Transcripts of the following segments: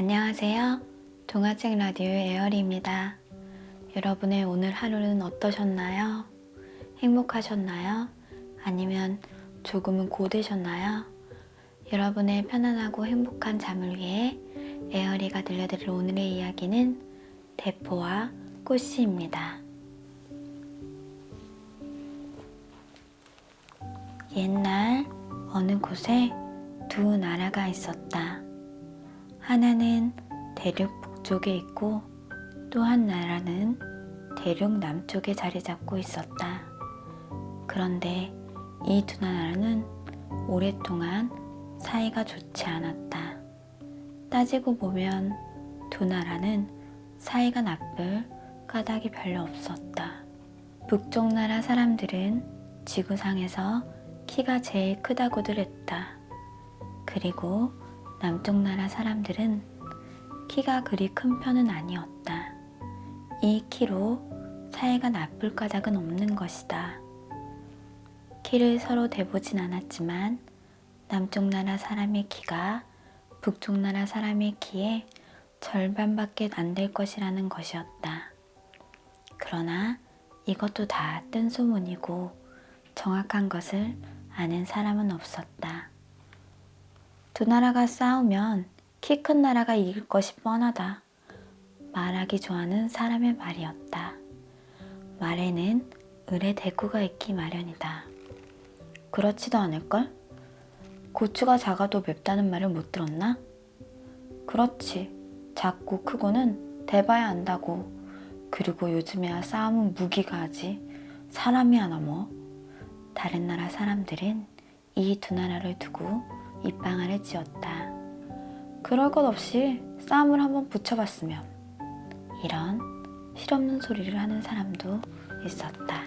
안녕하세요. 동화책 라디오 에어리입니다. 여러분의 오늘 하루는 어떠셨나요? 행복하셨나요? 아니면 조금은 고되셨나요? 여러분의 편안하고 행복한 잠을 위해 에어리가 들려드릴 오늘의 이야기는 대포와 꽃씨입니다. 옛날 어느 곳에 두 나라가 있었다. 하나는 대륙 북쪽에 있고 또 한 나라는 대륙 남쪽에 자리 잡고 있었다. 그런데 이 두 나라는 오랫동안 사이가 좋지 않았다. 따지고 보면 두 나라는 사이가 나쁠 까닭이 별로 없었다. 북쪽 나라 사람들은 지구상에서 키가 제일 크다고들 했다. 그리고 남쪽 나라 사람들은 키가 그리 큰 편은 아니었다. 이 키로 사이가 나쁠 까닭은 없는 것이다. 키를 서로 대보진 않았지만 남쪽 나라 사람의 키가 북쪽 나라 사람의 키의 절반밖에 안 될 것이라는 것이었다. 그러나 이것도 다 뜬소문이고 정확한 것을 아는 사람은 없었다. 두 나라가 싸우면 키 큰 나라가 이길 것이 뻔하다. 말하기 좋아하는 사람의 말이었다. 말에는 을의 대꾸가 있기 마련이다. 그렇지도 않을걸? 고추가 작아도 맵다는 말을 못 들었나? 그렇지. 작고 크고는 대봐야 안다고. 그리고 요즘에야 싸움은 무기가 하지. 사람이 하나 뭐. 다른 나라 사람들은 이 두 나라를 두고 입방아를 찧었다. 그럴 것 없이 싸움을 한번 붙여봤으면. 이런 실없는 소리를 하는 사람도 있었다.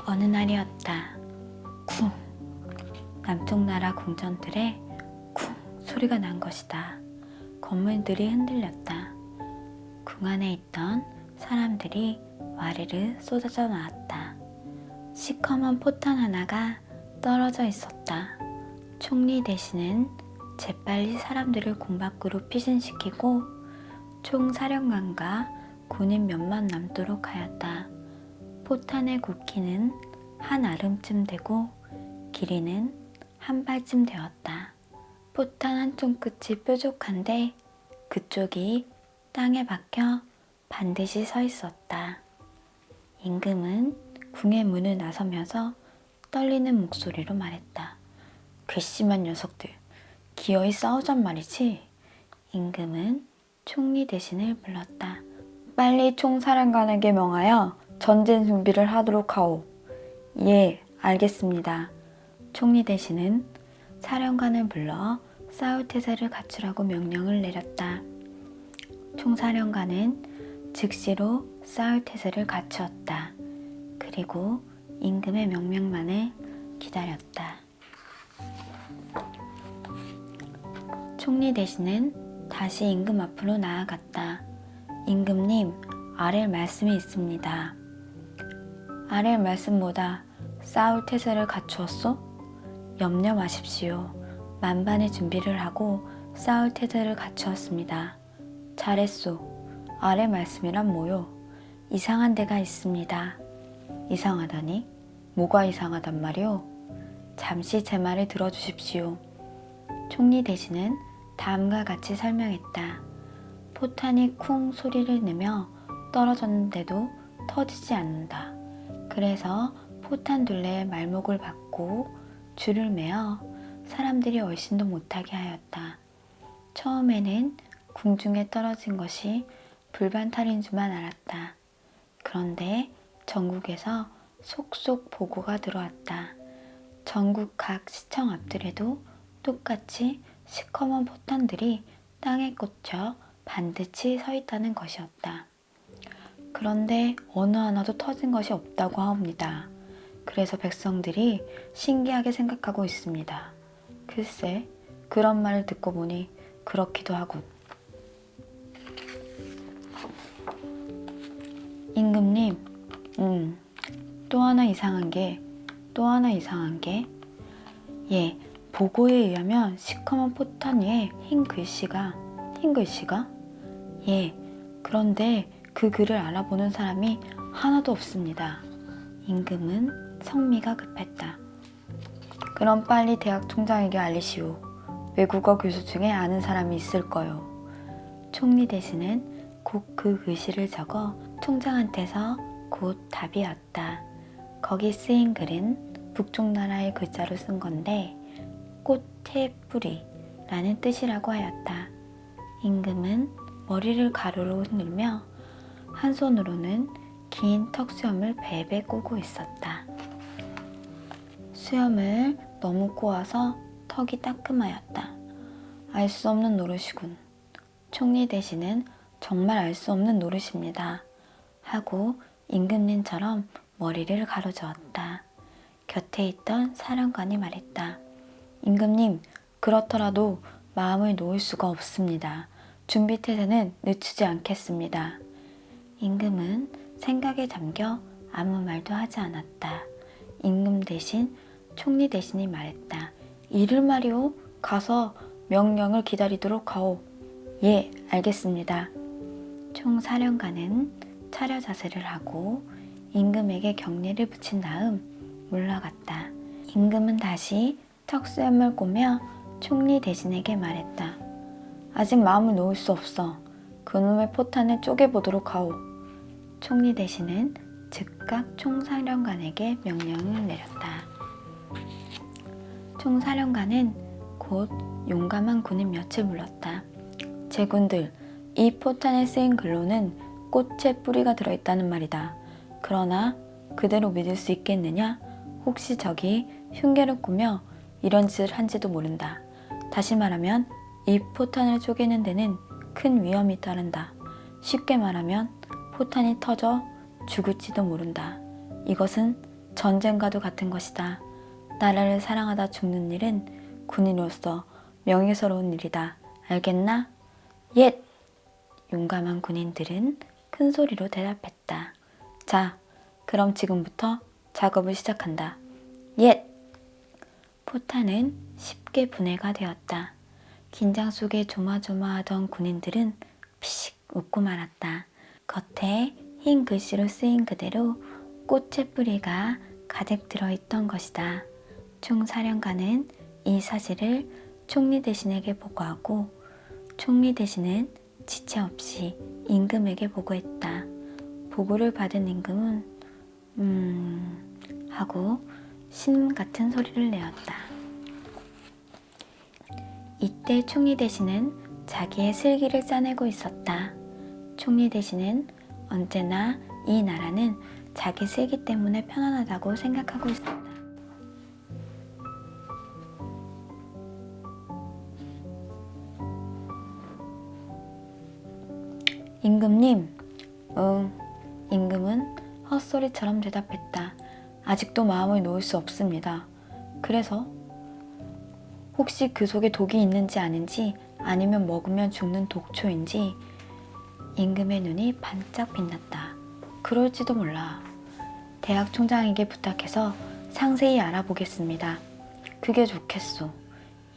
어느 날이었다. 쿵! 남쪽 나라 궁전들에 쿵! 소리가 난 것이다. 건물들이 흔들렸다. 궁 안에 있던 사람들이 와르르 쏟아져 나왔다. 시커먼 포탄 하나가 떨어져 있었다. 총리 대신은 재빨리 사람들을 궁 밖으로 피신시키고 총사령관과 군인 몇만 남도록 하였다. 포탄의 굵기는 한 아름쯤 되고 길이는 한 발쯤 되었다. 포탄 한쪽 끝이 뾰족한데 그쪽이 땅에 박혀 반드시 서 있었다. 임금은 궁의 문을 나서면서 떨리는 목소리로 말했다. 괘씸한 녀석들, 기어이 싸우잔 말이지. 임금은 총리 대신을 불렀다. 빨리 총사령관에게 명하여 전쟁 준비를 하도록 하오. 예, 알겠습니다. 총리 대신은 사령관을 불러 싸울 태세를 갖추라고 명령을 내렸다. 총사령관은 즉시로 싸울 태세를 갖추었다. 그리고 임금의 명령만을 기다렸다. 총리 대신은 다시 임금 앞으로 나아갔다. 임금님, 아랠 말씀이 있습니다. 아랠 말씀보다 싸울 태세를 갖추었소? 염려 마십시오. 만반의 준비를 하고 싸울 태세를 갖추었습니다. 잘했소. 아래 말씀이란 뭐요? 이상한 데가 있습니다. 이상하다니? 뭐가 이상하단 말이오? 잠시 제 말을 들어주십시오. 총리 대신은 다음과 같이 설명했다. 포탄이 쿵 소리를 내며 떨어졌는데도 터지지 않는다. 그래서 포탄 둘레에 말목을 박고 줄을 매어 사람들이 얼씬도 못하게 하였다. 처음에는 궁중에 떨어진 것이 불반탈인 줄만 알았다. 그런데 전국에서 속속 보고가 들어왔다. 전국 각 시청 앞들에도 똑같이 시커먼 포탄들이 땅에 꽂혀 반드시 서 있다는 것이었다. 그런데 어느 하나도 터진 것이 없다고 하옵니다. 그래서 백성들이 신기하게 생각하고 있습니다. 글쎄, 그런 말을 듣고 보니 그렇기도 하군. 임금님, 또 하나 이상한 게, 예, 보고에 의하면 시커먼 포탄 위에 흰 글씨가? 예, 그런데 그 글을 알아보는 사람이 하나도 없습니다. 임금은 성미가 급했다. 그럼 빨리 대학 총장에게 알리시오. 외국어 교수 중에 아는 사람이 있을 거요. 총리 대신은 곧 그 글씨를 적어 총장한테서 곧 답이 왔다. 거기 쓰인 글은 북쪽 나라의 글자로 쓴 건데 꽃의 뿌리라는 뜻이라고 하였다. 임금은 머리를 가로로 흔들며 한 손으로는 긴 턱수염을 베베 꼬고 있었다. 수염을 너무 꼬아서 턱이 따끔하였다. 알 수 없는 노릇이군. 총리 대신은 정말 알 수 없는 노릇입니다. 하고 임금님처럼 머리를 가로저었다. 곁에 있던 사령관이 말했다. 임금님, 그렇더라도 마음을 놓을 수가 없습니다. 준비태세는 늦추지 않겠습니다. 임금은 생각에 잠겨 아무 말도 하지 않았다. 임금 대신 총리 대신이 말했다. 이를 말이오. 가서 명령을 기다리도록 하오. 예, 알겠습니다. 총사령관은 차려 자세를 하고 임금에게 경례를 붙인 다음 물러갔다. 임금은 다시 턱수염을 꼬며 총리 대신에게 말했다. 아직 마음을 놓을 수 없어. 그놈의 포탄을 쪼개보도록 하오. 총리 대신은 즉각 총사령관에게 명령을 내렸다. 총사령관은 곧 용감한 군인 몇을 불렀다. 제군들, 이 포탄에 쓰인 글로는 꽃의 뿌리가 들어있다는 말이다. 그러나 그대로 믿을 수 있겠느냐? 혹시 적이 흉계를 꾸며 이런 짓을 한지도 모른다. 다시 말하면 이 포탄을 쪼개는 데는 큰 위험이 따른다. 쉽게 말하면 포탄이 터져 죽을지도 모른다. 이것은 전쟁과도 같은 것이다. 나라를 사랑하다 죽는 일은 군인으로서 명예스러운 일이다. 알겠나? 예! 용감한 군인들은 큰 소리로 대답했다. 자, 그럼 지금부터 작업을 시작한다. 예! 포탄은 쉽게 분해가 되었다. 긴장 속에 조마조마하던 군인들은 피식 웃고 말았다. 겉에 흰 글씨로 쓰인 그대로 꽃의 뿌리가 가득 들어있던 것이다. 총사령관은 이 사실을 총리 대신에게 보고하고 총리 대신은 지체 없이 임금에게 보고했다. 보고를 받은 임금은 하고 신 같은 소리를 내었다. 이때 총리 대신은 자기의 슬기를 짜내고 있었다. 총리 대신은 언제나 이 나라는 자기 슬기 때문에 편안하다고 생각하고 있었다. 임금님, 임금은 헛소리처럼 대답했다. 아직도 마음을 놓을 수 없습니다. 그래서 혹시 그 속에 독이 있는지 아닌지 아니면 먹으면 죽는 독초인지. 임금의 눈이 반짝 빛났다. 그럴지도 몰라. 대학 총장에게 부탁해서 상세히 알아보겠습니다. 그게 좋겠소.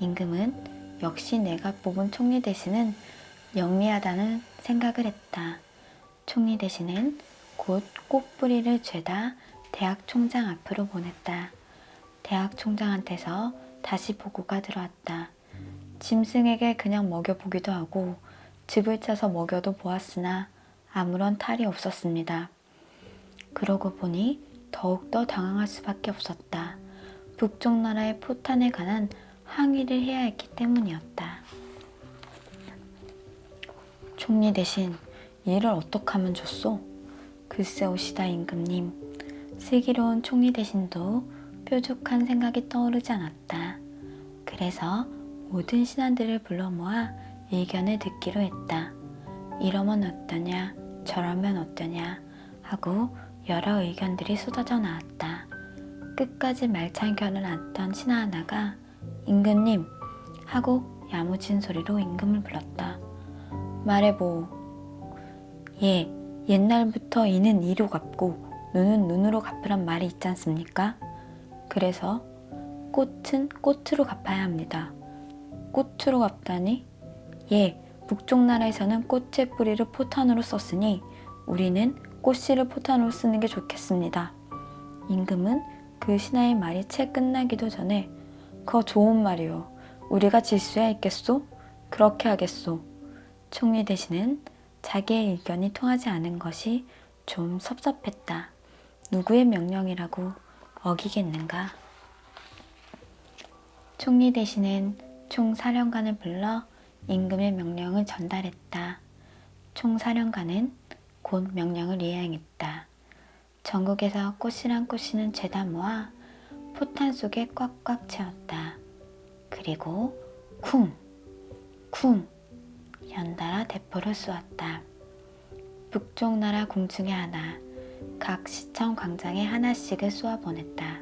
임금은 역시 내가 뽑은 총리 대신은 영리하다는 생각을 했다. 총리 대신은 곧 꽃뿌리를 죄다 대학 총장 앞으로 보냈다. 대학 총장한테서 다시 보고가 들어왔다. 짐승에게 그냥 먹여보기도 하고 즙을 짜서 먹여도 보았으나 아무런 탈이 없었습니다. 그러고 보니 더욱더 당황할 수밖에 없었다. 북쪽 나라의 포탄에 관한 항의를 해야 했기 때문이었다. 총리 대신 일을 어떻게 하면 좋소? 글쎄오시다 임금님. 슬기로운 총리 대신도 뾰족한 생각이 떠오르지 않았다. 그래서 모든 신하들을 불러 모아 의견을 듣기로 했다. 이러면 어떠냐, 저러면 어떠냐 하고 여러 의견들이 쏟아져 나왔다. 끝까지 말참견을 않던 신하 하나가 임금님 하고 야무진 소리로 임금을 불렀다. 말해보. 예, 옛날부터 이는 이로 갚고 눈은 눈으로 갚으란 말이 있지 않습니까? 그래서 꽃은 꽃으로 갚아야 합니다. 꽃으로 갚다니? 예, 북쪽 나라에서는 꽃의 뿌리를 포탄으로 썼으니 우리는 꽃씨를 포탄으로 쓰는 게 좋겠습니다. 임금은 그 신하의 말이 채 끝나기도 전에 거 좋은 말이오. 우리가 질 수야 있겠소? 그렇게 하겠소. 총리 대신은 자기의 의견이 통하지 않은 것이 좀 섭섭했다. 누구의 명령이라고 어기겠는가? 총리 대신은 총사령관을 불러 임금의 명령을 전달했다. 총사령관은 곧 명령을 이행했다. 전국에서 꽃이란 꽃씨는 죄다 모아 포탄 속에 꽉꽉 채웠다. 그리고 쿵! 쿵! 연달아 대포를 쏘았다. 북쪽 나라 궁중에 하나, 각 시청 광장에 하나씩을 쏘아보냈다.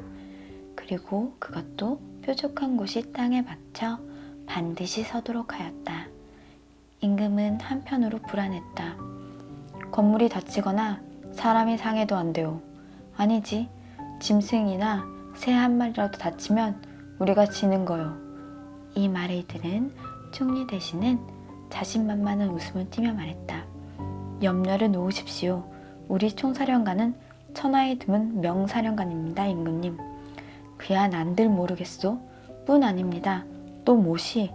그리고 그것도 뾰족한 곳이 땅에 받쳐 반드시 서도록 하였다. 임금은 한편으로 불안했다. 건물이 다치거나 사람이 상해도 안 돼요. 아니지, 짐승이나 새 한 마리라도 다치면 우리가 지는 거요. 이 말을 들은 총리 대신은 자신만만한 웃음을 띠며 말했다. 염려를 놓으십시오. 우리 총사령관은 천하에 드문 명사령관입니다, 임금님. 그야 난들 모르겠소? 뿐 아닙니다. 또 못이?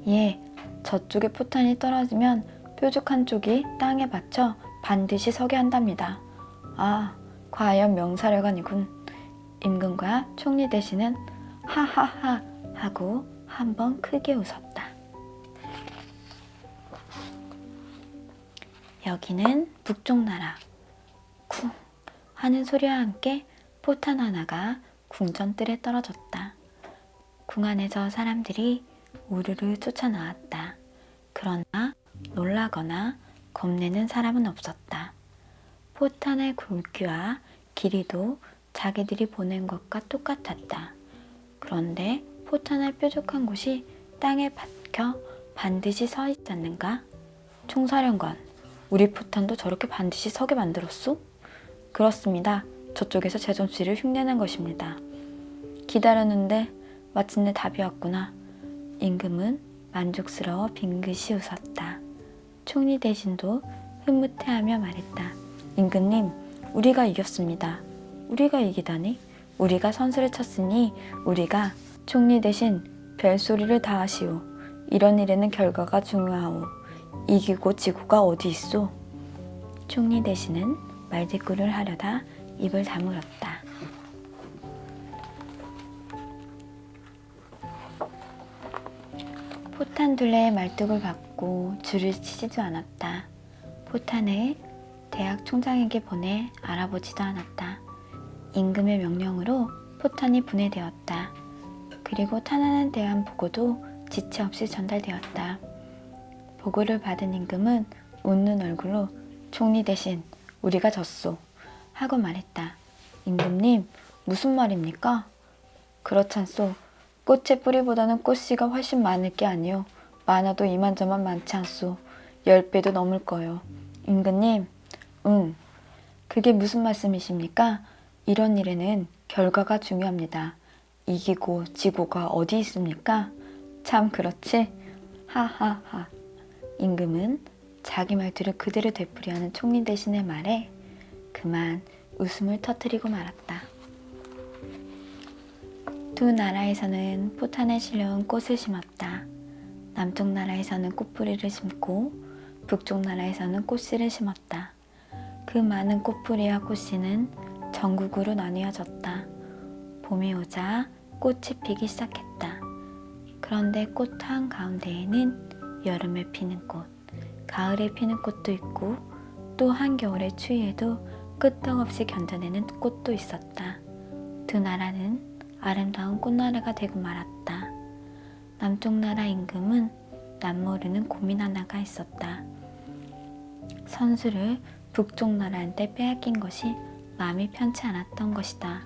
예, 저쪽에 포탄이 떨어지면 뾰족한 쪽이 땅에 받쳐 반드시 서게 한답니다. 아, 과연 명사령관이군. 임금과 총리 대신은 하하하 하고 한번 크게 웃었다. 여기는 북쪽 나라. 쿵 하는 소리와 함께 포탄 하나가 궁전뜰에 떨어졌다. 궁 안에서 사람들이 우르르 쫓아나왔다. 그러나 놀라거나 겁내는 사람은 없었다. 포탄의 굵기와 길이도 자기들이 보낸 것과 똑같았다. 그런데 포탄의 뾰족한 곳이 땅에 박혀 반드시 서 있지 않는가? 총사령관, 우리 포탄도 저렇게 반드시 서게 만들었소? 그렇습니다. 저쪽에서 제 솜씨를 흉내낸 것입니다. 기다렸는데 마침내 답이 왔구나. 임금은 만족스러워 빙긋이 웃었다. 총리 대신도 흐뭇해하며 말했다. 임금님, 우리가 이겼습니다. 우리가 이기다니? 우리가 선수를 쳤으니 우리가 총리 대신 별소리를 다 하시오. 이런 일에는 결과가 중요하오. 이기고 지고가 어디 있소? 총리 대신은 말대꾸를 하려다 입을 다물었다. 포탄 둘레의 말뚝을 받고 줄을 치지도 않았다. 포탄을 대학 총장에게 보내 알아보지도 않았다. 임금의 명령으로 포탄이 분해되었다. 그리고 탄환에 대한 보고도 지체 없이 전달되었다. 보고를 받은 임금은 웃는 얼굴로 총리 대신 우리가 졌소 하고 말했다. 임금님, 무슨 말입니까? 그렇잖소. 꽃의 뿌리보다는 꽃씨가 훨씬 많을 게 아니오. 많아도 이만저만 많지 않소. 10배도 넘을 거요. 임금님, 그게 무슨 말씀이십니까? 이런 일에는 결과가 중요합니다. 이기고 지고가 어디 있습니까? 참 그렇지? 하하하. 임금은 자기 말투를 그대로 되풀이하는 총리 대신의 말에 그만 웃음을 터뜨리고 말았다. 두 나라에서는 포탄에 실려온 꽃을 심었다. 남쪽 나라에서는 꽃뿌리를 심고 북쪽 나라에서는 꽃씨를 심었다. 그 많은 꽃뿌리와 꽃씨는 전국으로 나뉘어졌다. 봄이 오자 꽃이 피기 시작했다. 그런데 꽃 한가운데에는 여름에 피는 꽃, 가을에 피는 꽃도 있고 또 한겨울의 추위에도 끄떡없이 견뎌내는 꽃도 있었다. 두 나라는 아름다운 꽃나라가 되고 말았다. 남쪽 나라 임금은 남모르는 고민 하나가 있었다. 선수를 북쪽 나라한테 빼앗긴 것이 마음이 편치 않았던 것이다.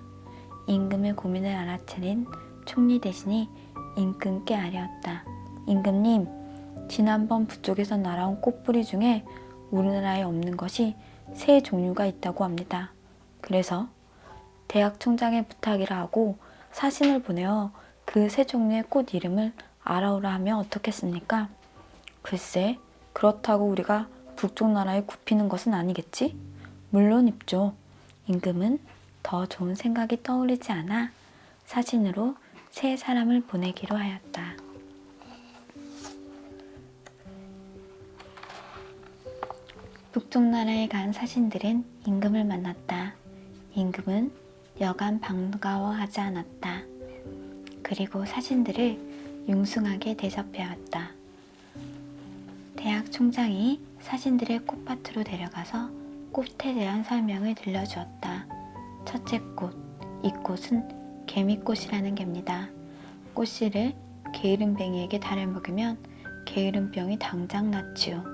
임금의 고민을 알아차린 총리 대신이 임금께 아뢰었다. 임금님, 지난번 북쪽에서 날아온 꽃뿌리 중에 우리나라에 없는 것이 세 종류가 있다고 합니다. 그래서 대학 총장의 부탁이라 하고 사신을 보내어 그 세 종류의 꽃 이름을 알아오라 하면 어떻겠습니까? 글쎄, 그렇다고 우리가 북쪽 나라에 굽히는 것은 아니겠지? 물론 있죠. 임금은 더 좋은 생각이 떠오르지 않아 사신으로 세 사람을 보내기로 하였다. 북쪽 나라에 간 사신들은 임금을 만났다. 임금은 여간 반가워하지 않았다. 그리고 사신들을 융숭하게 대접해왔다. 대학 총장이 사신들의 꽃밭으로 데려가서 꽃에 대한 설명을 들려주었다. 첫째 꽃, 이 꽃은 개미꽃이라는 개입니다. 꽃씨를 게으름뱅이에게 달여먹으면 게으름병이 당장 낫지요.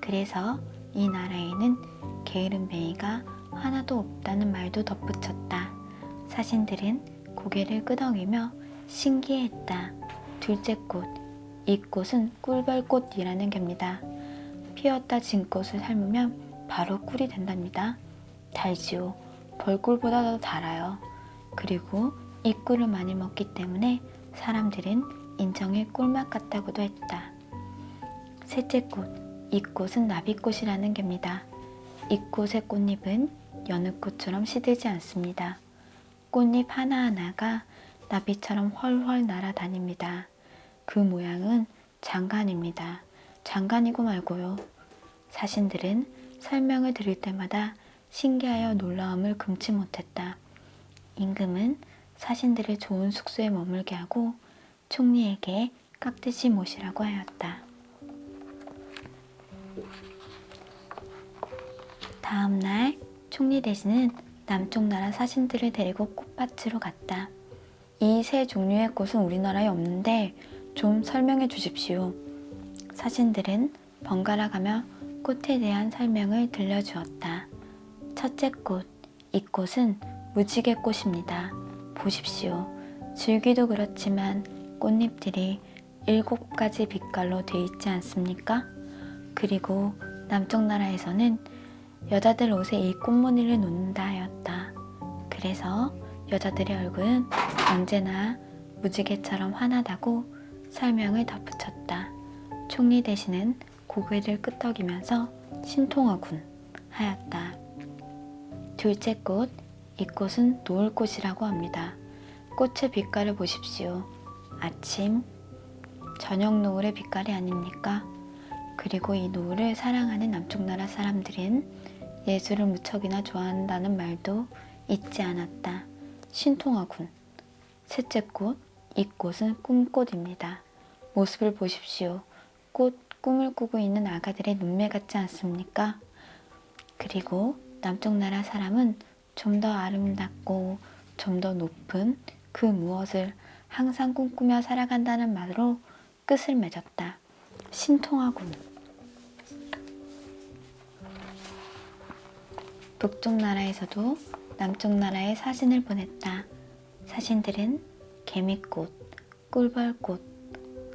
그래서 이 나라에는 게으름뱅이가 하나도 없다는 말도 덧붙였다. 사신들은 고개를 끄덕이며 신기해했다. 둘째 꽃, 이 꽃은 꿀벌꽃이라는 개입니다. 피었다 진 꽃을 삶으면 바로 꿀이 된답니다. 달지요. 벌꿀보다 더 달아요. 그리고 이 꿀을 많이 먹기 때문에 사람들은 인정의 꿀맛 같다고도 했다. 셋째 꽃, 이 꽃은 나비꽃이라는 개입니다. 이 꽃의 꽃잎은 여느 꽃처럼 시들지 않습니다. 꽃잎 하나하나가 나비처럼 훨훨 날아다닙니다. 그 모양은 장관입니다. 장관이고 말고요. 사신들은 설명을 들을 때마다 신기하여 놀라움을 금치 못했다. 임금은 사신들을 좋은 숙소에 머물게 하고 총리에게 깍듯이 모시라고 하였다. 다음 날 총리 대신은 남쪽 나라 사신들을 데리고 꽃밭으로 갔다. 이 세 종류의 꽃은 우리나라에 없는데 좀 설명해 주십시오. 사신들은 번갈아 가며 꽃에 대한 설명을 들려주었다. 첫째 꽃, 이 꽃은 무지개꽃입니다. 보십시오. 줄기도 그렇지만 꽃잎들이 7가지 빛깔로 되어 있지 않습니까? 그리고 남쪽 나라에서는 여자들 옷에 이 꽃무늬를 놓는다 하였다. 그래서 여자들의 얼굴은 언제나 무지개처럼 환하다고 설명을 덧붙였다. 총리 대신은 고개를 끄덕이면서 신통하군 하였다. 둘째 꽃, 이 꽃은 노을꽃이라고 합니다. 꽃의 빛깔을 보십시오. 아침, 저녁 노을의 빛깔이 아닙니까? 그리고 이 노을을 사랑하는 남쪽 나라 사람들은 예술을 무척이나 좋아한다는 말도 잊지 않았다. 신통하군. 셋째 꽃, 이 꽃은 꿈꽃입니다. 모습을 보십시오. 꽃 꿈을 꾸고 있는 아가들의 눈매 같지 않습니까? 그리고 남쪽 나라 사람은 좀 더 아름답고 좀 더 높은 그 무엇을 항상 꿈꾸며 살아간다는 말로 끝을 맺었다. 신통하군. 북쪽 나라에서도 남쪽 나라에 사신을 보냈다. 사신들은 개미꽃, 꿀벌꽃,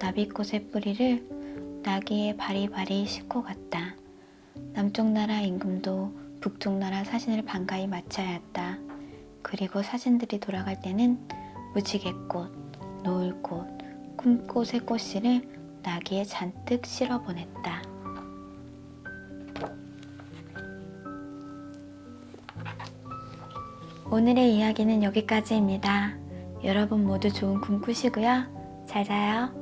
나비꽃의 뿌리를 나귀의 바리바리 싣고 갔다. 남쪽 나라 임금도 북쪽 나라 사신을 반가이 맞이하여 했다. 그리고 사신들이 돌아갈 때는 무지개꽃, 노을꽃, 꿈꽃의 꽃씨를 나귀에 잔뜩 실어 보냈다. 오늘의 이야기는 여기까지입니다. 여러분 모두 좋은 꿈 꾸시고요. 잘 자요.